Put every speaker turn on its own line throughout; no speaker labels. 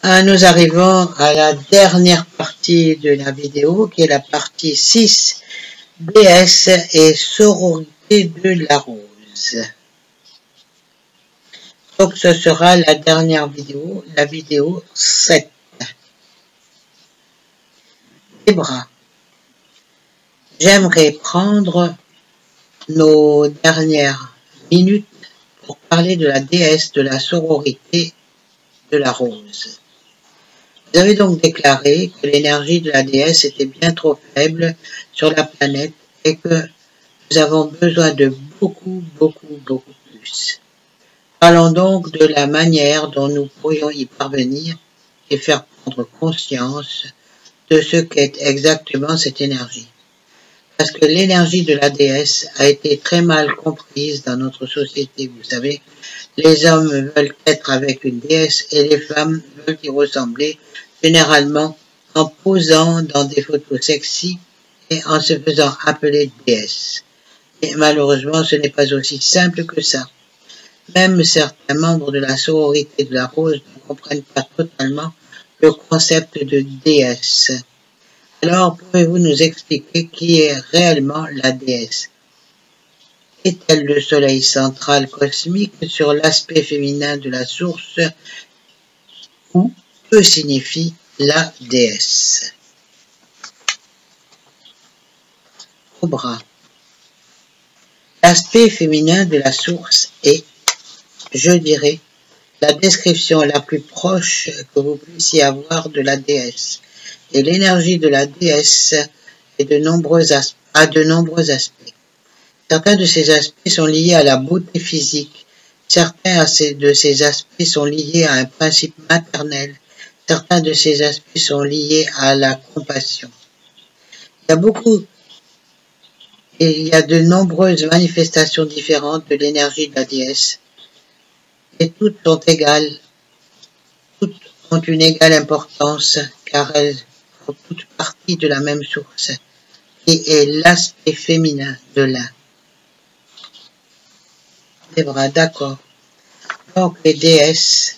Nous arrivons à la dernière partie de la vidéo, qui est la partie 6, déesse et sororité de la rose. Donc ce sera la dernière vidéo, la vidéo 7. Les bras. J'aimerais prendre nos dernières minutes pour parler de la déesse de la sororité de la rose. Vous avez donc déclaré que l'énergie de la déesse était bien trop faible sur la planète et que nous avons besoin de beaucoup plus. Parlons donc de la manière dont nous pourrions y parvenir et faire prendre conscience de ce qu'est exactement cette énergie. Parce que l'énergie de la déesse a été très mal comprise dans notre société, vous savez. Les hommes veulent être avec une déesse et les femmes veulent y ressembler, généralement en posant dans des photos sexy et en se faisant appeler déesse. Et malheureusement, ce n'est pas aussi simple que ça. Même certains membres de la sororité de la rose ne comprennent pas totalement le concept de déesse. Alors, pouvez-vous nous expliquer qui est réellement la déesse? Est-elle le soleil central cosmique sur l'aspect féminin de la source? Ou que signifie la déesse? Cobra. L'aspect féminin de la source est, je dirais, la description la plus proche que vous puissiez avoir de la déesse. Et l'énergie de la déesse a de nombreux aspects. Certains de ces aspects sont liés à la beauté physique. Certains de ces aspects sont liés à un principe maternel. Certains de ces aspects sont liés à la compassion. Il y a de nombreuses manifestations différentes de l'énergie de la déesse. Et toutes sont égales. Toutes ont une égale importance, car elles font toutes partie de la même source, qui est l'aspect féminin de l'un. Les bras, d'accord. Donc les déesses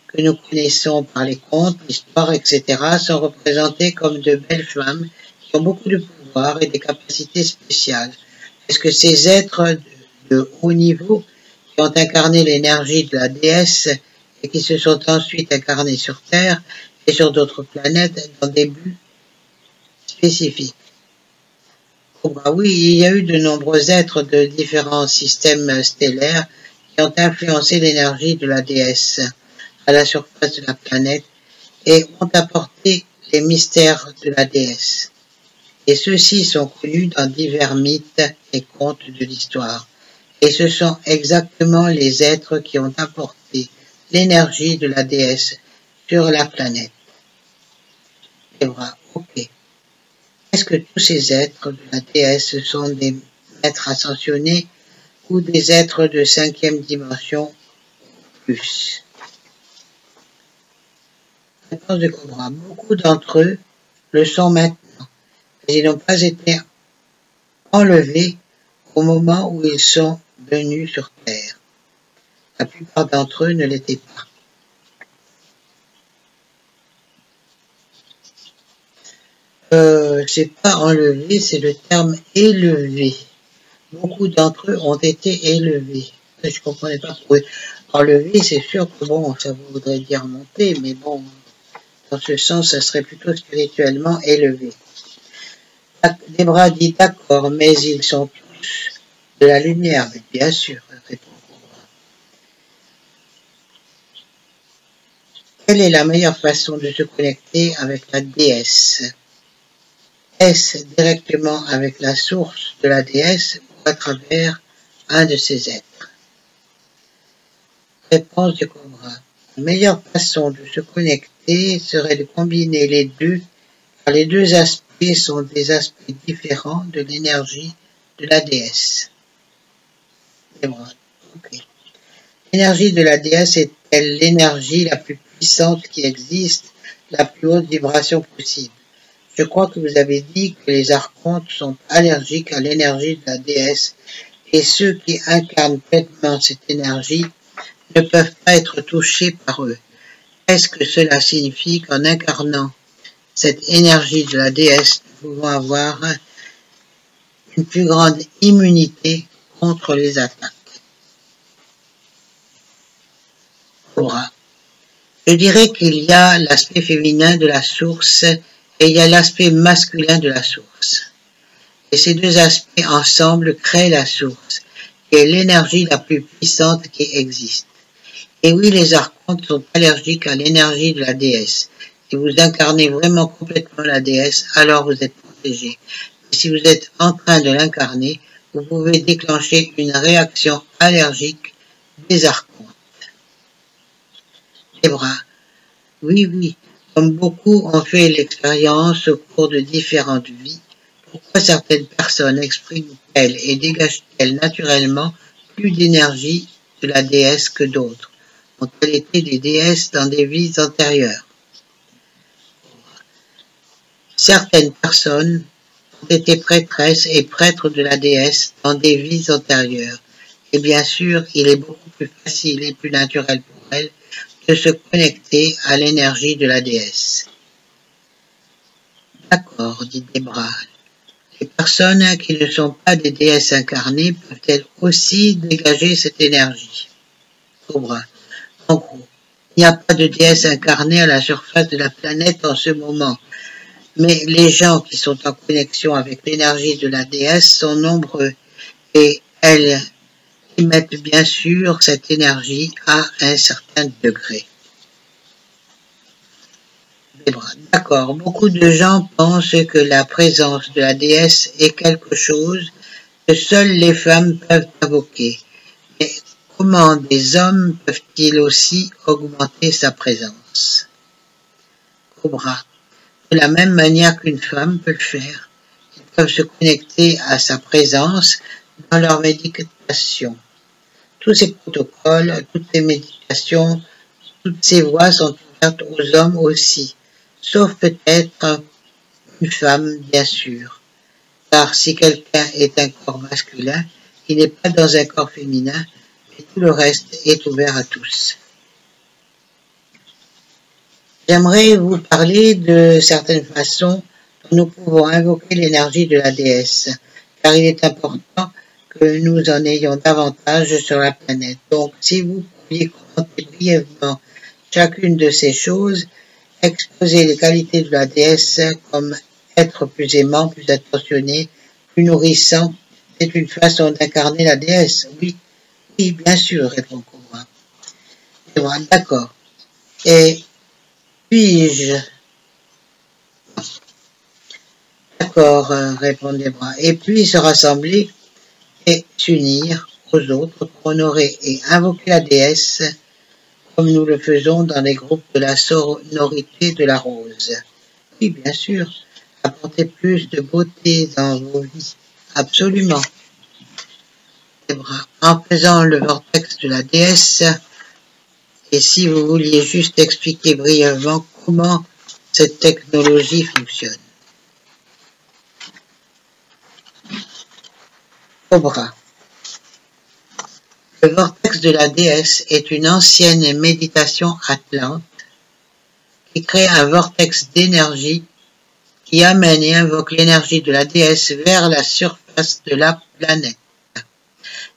que nous connaissons par les contes, l'histoire, etc., sont représentées comme de belles femmes qui ont beaucoup de pouvoir et des capacités spéciales. Est-ce que ces êtres de haut niveau qui ont incarné l'énergie de la déesse et qui se sont ensuite incarnés sur Terre et sur d'autres planètes dans des buts spécifiques? Oh bah oui, il y a eu de nombreux êtres de différents systèmes stellaires qui ont influencé l'énergie de la déesse à la surface de la planète et ont apporté les mystères de la déesse. Et ceux-ci sont connus dans divers mythes et contes de l'histoire. Et ce sont exactement les êtres qui ont apporté l'énergie de la déesse sur la planète. Et voilà, ok. Est-ce que tous ces êtres de la déesse sont des maîtres ascensionnés ou des êtres de 5e dimension plus? Réponse de Cobra. Beaucoup d'entre eux le sont maintenant, mais ils n'ont pas été enlevés au moment où ils sont venus sur Terre. La plupart d'entre eux ne l'étaient pas. C'est pas enlevé, c'est le terme élevé. Beaucoup d'entre eux ont été élevés. Je comprenais pas pourquoi. Enlevé, c'est sûr que bon, ça voudrait dire monter, mais bon, dans ce sens, ça serait plutôt spirituellement élevé. Debra dit d'accord, mais ils sont tous de la lumière, bien sûr, répond Cobra. Quelle est la meilleure façon de se connecter avec la déesse? Est-ce directement avec la source de la déesse ou à travers un de ses êtres? Réponse de Cobra. La meilleure façon de se connecter serait de combiner les deux, car les deux aspects sont des aspects différents de l'énergie de la déesse. Okay. L'énergie de la déesse est-elle l'énergie la plus puissante qui existe, la plus haute vibration possible? Je crois que vous avez dit que les archontes sont allergiques à l'énergie de la déesse et ceux qui incarnent pleinement cette énergie ne peuvent pas être touchés par eux. Est-ce que cela signifie qu'en incarnant cette énergie de la déesse, nous pouvons avoir une plus grande immunité contre les attaques? Cobra. Je dirais qu'il y a l'aspect féminin de la source et il y a l'aspect masculin de la source. Et ces deux aspects ensemble créent la source, qui est l'énergie la plus puissante qui existe. Et oui, les archontes sont allergiques à l'énergie de la déesse. Si vous incarnez vraiment complètement la déesse, alors vous êtes protégé. Mais si vous êtes en train de l'incarner, vous pouvez déclencher une réaction allergique des archontes. Les bras. Oui, comme beaucoup ont fait l'expérience au cours de différentes vies, pourquoi certaines personnes expriment-elles et dégagent-elles naturellement plus d'énergie de la déesse que d'autres? Ont-elles été des déesses dans des vies antérieures? Certaines personnes ont été prêtresses et prêtres de la déesse dans des vies antérieures. Et bien sûr, il est beaucoup plus facile et plus naturel pour elles de se connecter à l'énergie de la déesse. D'accord, dit Debra. Les personnes qui ne sont pas des déesses incarnées peuvent-elles aussi dégager cette énergie? Cobra. En gros, il n'y a pas de déesse incarnée à la surface de la planète en ce moment. Mais les gens qui sont en connexion avec l'énergie de la déesse sont nombreux et elles émettent bien sûr cette énergie à un certain degré. D'accord, beaucoup de gens pensent que la présence de la déesse est quelque chose que seules les femmes peuvent invoquer. Mais comment des hommes peuvent-ils aussi augmenter sa présence? Cobra. De la même manière qu'une femme peut le faire. Ils peuvent se connecter à sa présence dans leur méditation. Tous ces protocoles, toutes ces méditations, toutes ces voies sont ouvertes aux hommes aussi, sauf peut-être une femme, bien sûr. Car si quelqu'un est un corps masculin, il n'est pas dans un corps féminin, et tout le reste est ouvert à tous. J'aimerais vous parler de certaines façons dont nous pouvons invoquer l'énergie de la déesse, car il est important que nous en ayons davantage sur la planète. Donc, si vous pouviez commenter brièvement chacune de ces choses, exposer les qualités de la déesse comme être plus aimant, plus attentionné, plus nourrissant, c'est une façon d'incarner la déesse. Oui, bien sûr, répond Cobra. D'accord. Et puis-je? D'accord, répond Debra. Et puis se rassembler et s'unir aux autres pour honorer et invoquer la déesse comme nous le faisons dans les groupes de la sonorité de la rose. Oui, bien sûr, apporter plus de beauté dans vos vies. Absolument. Debra, en faisant le vortex de la déesse, et si vous vouliez juste expliquer brièvement comment cette technologie fonctionne. Cobra. Le vortex de la déesse est une ancienne méditation atlante qui crée un vortex d'énergie qui amène et invoque l'énergie de la déesse vers la surface de la planète.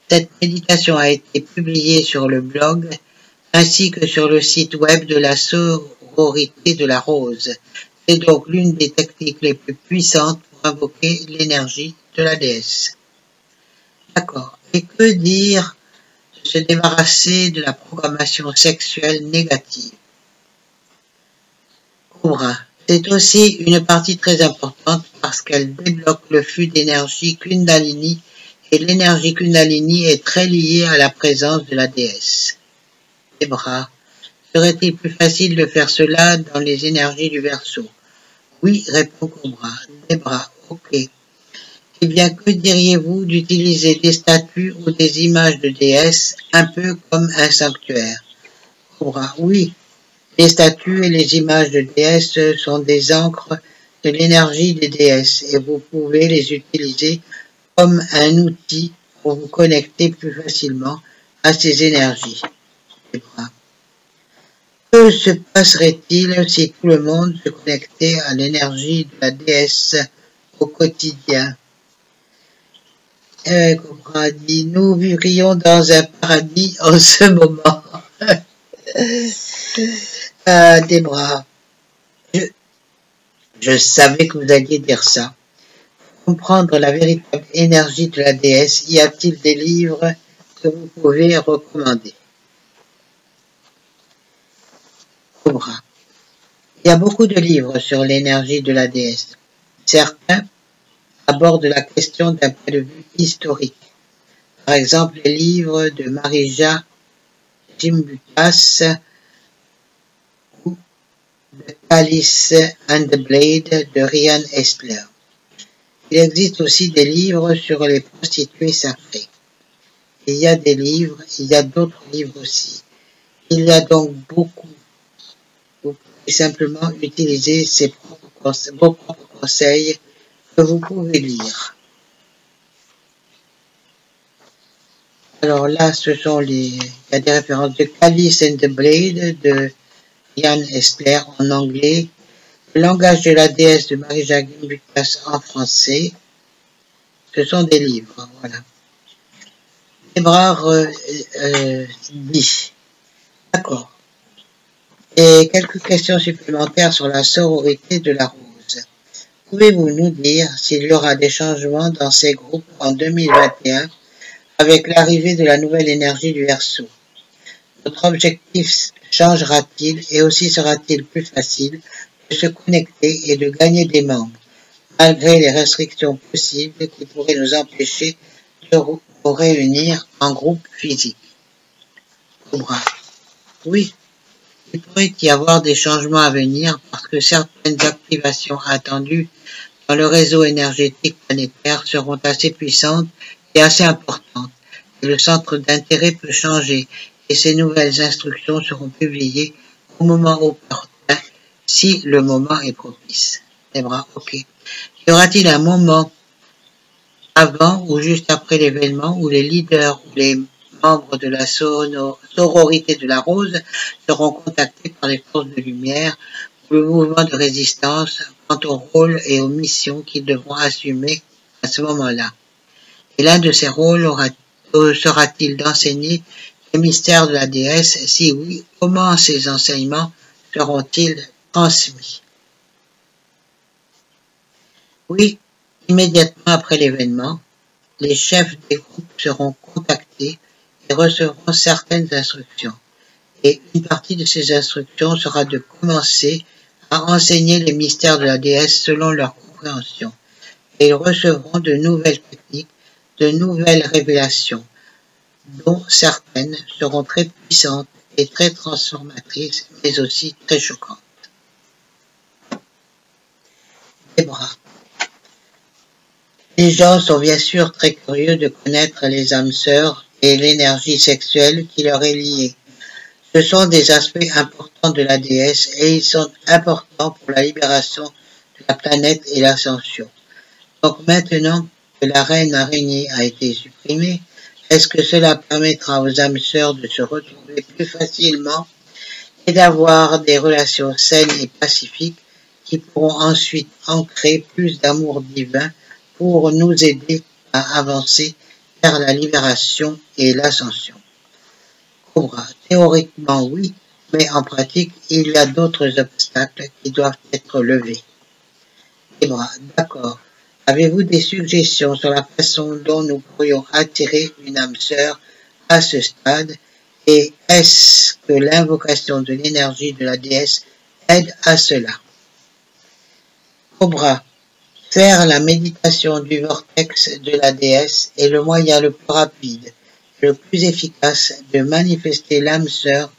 Cette méditation a été publiée sur le blog ainsi que sur le site web de la sororité de la rose. C'est donc l'une des techniques les plus puissantes pour invoquer l'énergie de la déesse. D'accord. Et que dire de se débarrasser de la programmation sexuelle négative? Cobra. C'est aussi une partie très importante parce qu'elle débloque le flux d'énergie Kundalini et l'énergie Kundalini est très liée à la présence de la déesse. Debra. Serait-il plus facile de faire cela dans les énergies du Verseau? Oui, répond Cobra. Debra. Ok. Eh bien, que diriez-vous d'utiliser des statues ou des images de déesses, un peu comme un sanctuaire? Cobra. Oui. Les statues et les images de déesses sont des encres de l'énergie des déesses et vous pouvez les utiliser comme un outil pour vous connecter plus facilement à ces énergies. Que se passerait-il si tout le monde se connectait à l'énergie de la déesse au quotidien? Cobra dit, nous vivrions dans un paradis en ce moment. Debra, je savais que vous alliez dire ça. Pour comprendre la véritable énergie de la déesse, y a-t-il des livres que vous pouvez recommander? Cobra. Il y a beaucoup de livres sur l'énergie de la déesse. Certains abordent la question d'un point de vue historique. Par exemple, les livres de Marija Gimbutas ou The Chalice and the Blade de Ryan Esler. Il existe aussi des livres sur les prostituées sacrées. Il y a des livres, il y a d'autres livres aussi. Il y a donc beaucoup. Vous pouvez simplement utiliser vos propres conseils que vous pouvez lire. Alors là, il y a des références de Chalice and the Blade de Ryan Esler en anglais, Le langage de la déesse de Marija Gimbutas en français. Ce sont des livres, voilà. Ébrard dit. D'accord. Et quelques questions supplémentaires sur la sororité de la rose. Pouvez-vous nous dire s'il y aura des changements dans ces groupes en 2021 avec l'arrivée de la nouvelle énergie du Verseau? Votre objectif changera-t-il et aussi sera-t-il plus facile de se connecter et de gagner des membres, malgré les restrictions possibles qui pourraient nous empêcher de nous réunir en groupe physique? Cobra. Oui, il pourrait y avoir des changements à venir parce que certaines activations attendues dans le réseau énergétique planétaire seront assez puissantes et assez importantes, et le centre d'intérêt peut changer, et ces nouvelles instructions seront publiées au moment opportun, si le moment est propice. C'est vrai, ok. Y aura-t-il un moment avant ou juste après l'événement où les leaders ou les membres de la sororité de la rose seront contactés par les forces de lumière ou le mouvement de résistance quant au rôle et aux missions qu'ils devront assumer à ce moment-là? Et l'un de ces rôles sera-t-il d'enseigner les mystères de la déesse? Si oui, comment ces enseignements seront-ils transmis? Oui, immédiatement après l'événement, les chefs des groupes seront contactés et recevront certaines instructions. Et une partie de ces instructions sera de commencer à enseigner les mystères de la déesse selon leur compréhension. Et ils recevront de nouvelles techniques, de nouvelles révélations, dont certaines seront très puissantes et très transformatrices, mais aussi très choquantes. Debra. Les gens sont bien sûr très curieux de connaître les âmes sœurs et l'énergie sexuelle qui leur est liée. Ce sont des aspects importants de la déesse et ils sont importants pour la libération de la planète et l'ascension. Donc maintenant que la reine araignée a été supprimée, est-ce que cela permettra aux âmes sœurs de se retrouver plus facilement et d'avoir des relations saines et pacifiques qui pourront ensuite ancrer plus d'amour divin pour nous aider à avancer vers la libération et l'ascension? Cobra. Théoriquement oui, mais en pratique, il y a d'autres obstacles qui doivent être levés. Debra. D'accord. Avez-vous des suggestions sur la façon dont nous pourrions attirer une âme sœur à ce stade? Et est-ce que l'invocation de l'énergie de la déesse aide à cela? Cobra. Faire la méditation du vortex de la déesse est le moyen le plus rapide et le plus efficace de manifester l'âme sœur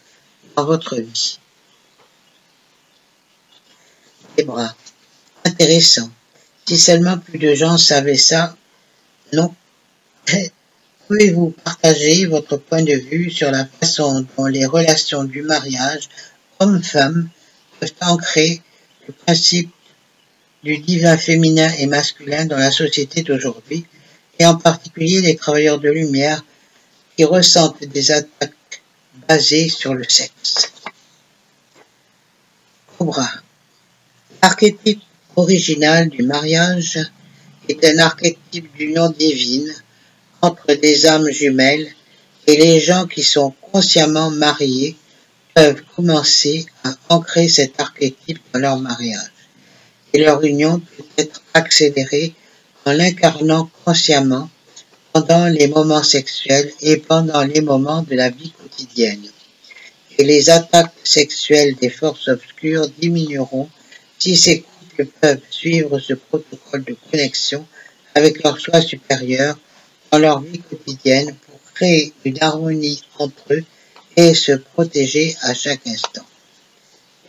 dans votre vie. Debra. Intéressant. Si seulement plus de gens savaient ça, non. Pouvez-vous partager votre point de vue sur la façon dont les relations du mariage homme-femme peuvent ancrer le principe du divin féminin et masculin dans la société d'aujourd'hui, et en particulier les travailleurs de lumière qui ressentent des attaques basées sur le sexe? L'archétype original du mariage est un archétype d'union divine entre des âmes jumelles et les gens qui sont consciemment mariés peuvent commencer à ancrer cet archétype dans leur mariage. Et leur union peut être accélérée en l'incarnant consciemment pendant les moments sexuels et pendant les moments de la vie quotidienne. Et les attaques sexuelles des forces obscures diminueront si ces couples peuvent suivre ce protocole de connexion avec leur soi supérieur dans leur vie quotidienne pour créer une harmonie entre eux et se protéger à chaque instant.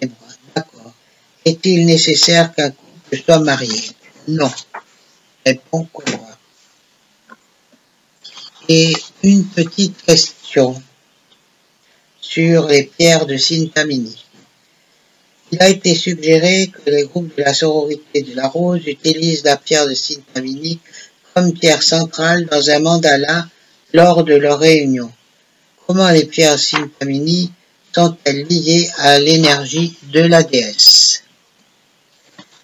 Et bon, d'accord. Est-il nécessaire qu'un couple soit marié? Non. Répond Cobra. Et une petite question sur les pierres de Sintamini. Il a été suggéré que les groupes de la sororité de la Rose utilisent la pierre de Sintamini comme pierre centrale dans un mandala lors de leur réunion. Comment les pierres Sintamini sont-elles liées à l'énergie de la déesse?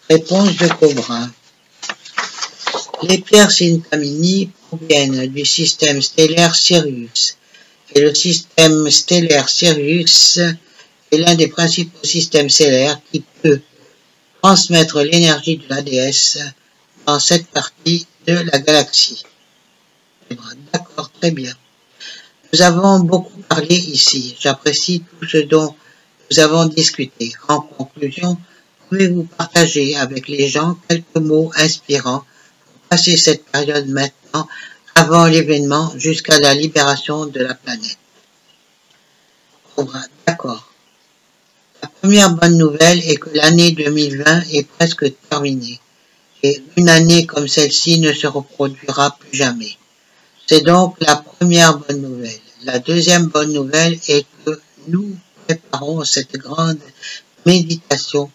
Réponse de Cobra. Les pierres Sintamini proviennent du système stellaire Sirius. Et le système stellaire Sirius est l'un des principaux systèmes stellaires qui peut transmettre l'énergie de la déesse dans cette partie de la galaxie. D'accord, très bien. Nous avons beaucoup parlé ici. J'apprécie tout ce dont nous avons discuté. En conclusion, pouvez-vous partager avec les gens quelques mots inspirants pour passer cette période maintenant avant l'événement jusqu'à la libération de la planète? D'accord. La première bonne nouvelle est que l'année 2020 est presque terminée et une année comme celle-ci ne se reproduira plus jamais. C'est donc la première bonne nouvelle. La deuxième bonne nouvelle est que nous préparons cette grande méditation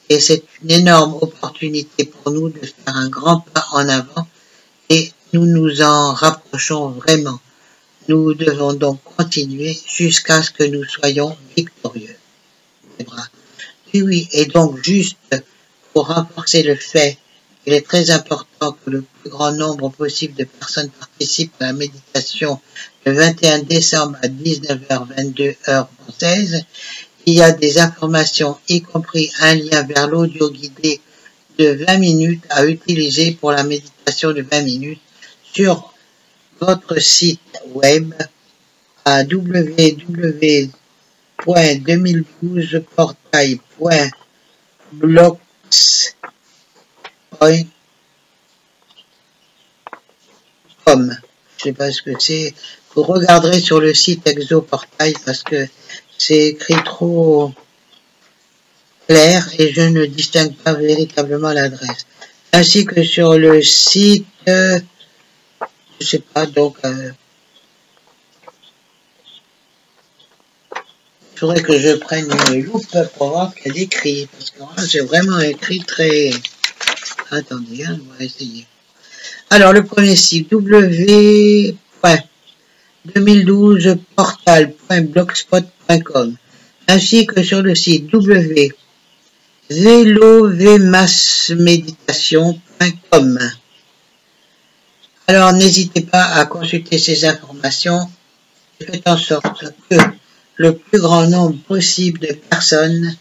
et c'est une énorme opportunité pour nous de faire un grand pas en avant et nous nous en rapprochons vraiment. Nous devons donc continuer jusqu'à ce que nous soyons victorieux. Oui, et donc juste pour renforcer le fait qu'il est très important que le plus grand nombre possible de personnes participent à la méditation le 21 décembre à 19h22 heure française, il y a des informations, y compris un lien vers l'audio guidé de 20 minutes à utiliser pour la méditation de 20 minutes sur votre site web à www.2012portail.blogspot.com. Je sais pas ce que c'est. Vous regarderez sur le site Exoportail parce que c'est écrit trop clair et je ne distingue pas véritablement l'adresse. Ainsi que sur le site, je sais pas, donc il faudrait que je prenne une loupe pour voir qu'elle écrit, parce que c'est vraiment écrit très... Attendez, on va essayer. Alors, le premier site, w.2012portal.blogspot.com, ainsi que sur le site www.velovemasmeditation.com. Alors, n'hésitez pas à consulter ces informations et faites en sorte que le plus grand nombre possible de personnes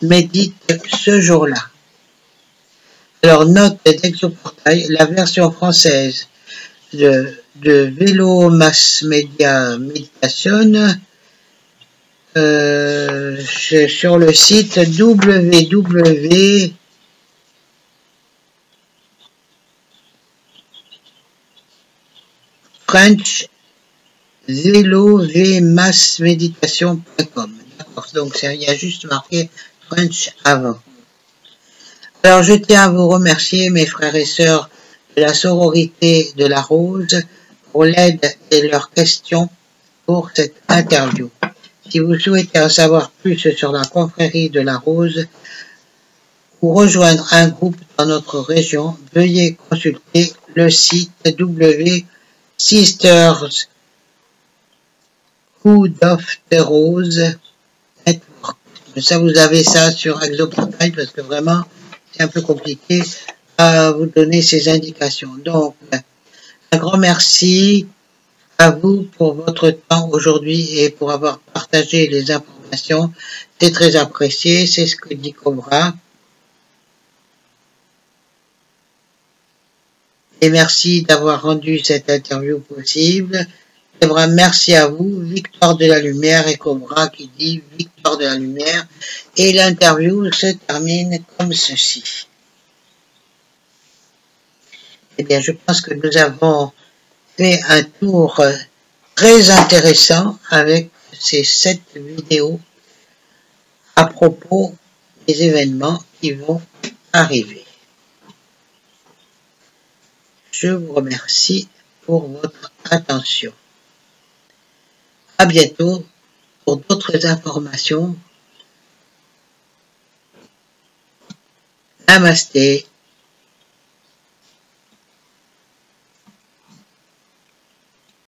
méditent ce jour-là. Alors, note d'Exoportail, la version française de Vélo Mass Media Meditation sur le site www.frenchvelovemasmeditation.com. D'accord, donc il y a juste marqué French avant. Alors je tiens à vous remercier mes frères et sœurs de la sororité de la Rose pour l'aide et leurs questions pour cette interview. Si vous souhaitez en savoir plus sur la confrérie de la Rose ou rejoindre un groupe dans notre région, veuillez consulter le site www.sistershood of the Rose Network. Ça, vous avez ça sur Exoportail parce que vraiment, c'est un peu compliqué à vous donner ces indications. Donc, un grand merci à vous pour votre temps aujourd'hui et pour avoir partagé les informations. C'est très apprécié, c'est ce que dit Cobra. Et merci d'avoir rendu cette interview possible. Cobra, merci à vous. Victoire de la lumière et Cobra qui dit victoire de la lumière. Et l'interview se termine comme ceci. Eh bien, je pense que nous avons fait un tour très intéressant avec ces 7 vidéos à propos des événements qui vont arriver. Je vous remercie pour votre attention. À bientôt pour d'autres informations. Namasté.